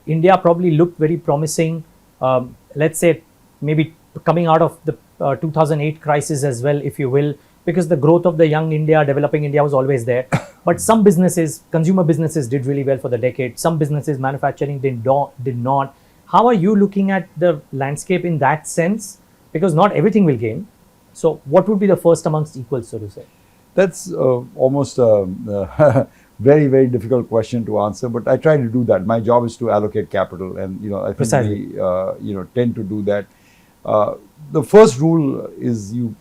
India probably looked very promising, let's say maybe coming out of the 2008 crisis as well, if you will, because the growth of the young India, developing India was always there. But some businesses, consumer businesses, did really well for the decade. Some businesses, manufacturing, did not. How are you looking at the landscape in that sense? Because not everything will gain. So what would be the first amongst equals, so to say? That's almost a very, very difficult question to answer, but I try to do that. My job is to allocate capital, and I think Precisely. we tend to do that. The first rule is you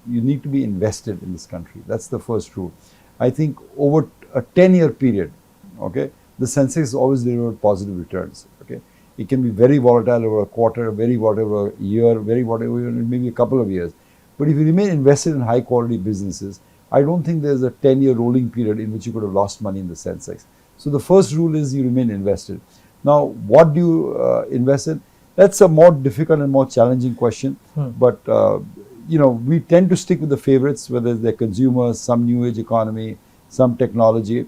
need to be invested in this country. That's the first rule. I think over a 10-year period, okay, the Sensex always delivered positive returns. Okay, it can be very volatile over a quarter, very volatile over a year, very volatile over maybe a couple of years. But if you remain invested in high quality businesses, I don't think there's a 10-year rolling period in which you could have lost money in the Sensex. So the first rule is you remain invested. Now, what do you invest in? That's a more difficult and more challenging question. But we tend to stick with the favorites, whether they're consumers, some new age economy, some technology.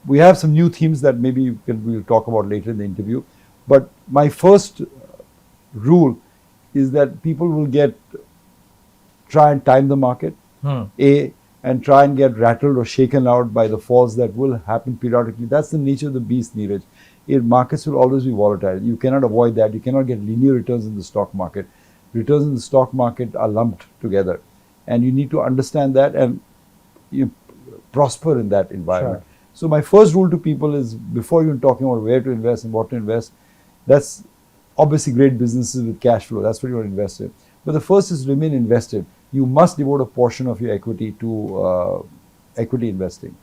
We have some new themes that maybe we'll talk about later in the interview. But my first rule is that people will try and time the market, and try and get rattled or shaken out by the falls that will happen periodically. That's the nature of the beast, Neeraj. Markets will always be volatile. You cannot avoid that. You cannot get linear returns in the stock market. Returns in the stock market are lumped together, and you need to understand that and you prosper in that environment. Sure. So my first rule to people is, before you're talking about where to invest and what to invest, that's obviously great businesses with cash flow. That's what you want to invest in. But the first is remain invested. You must devote a portion of your equity to equity investing.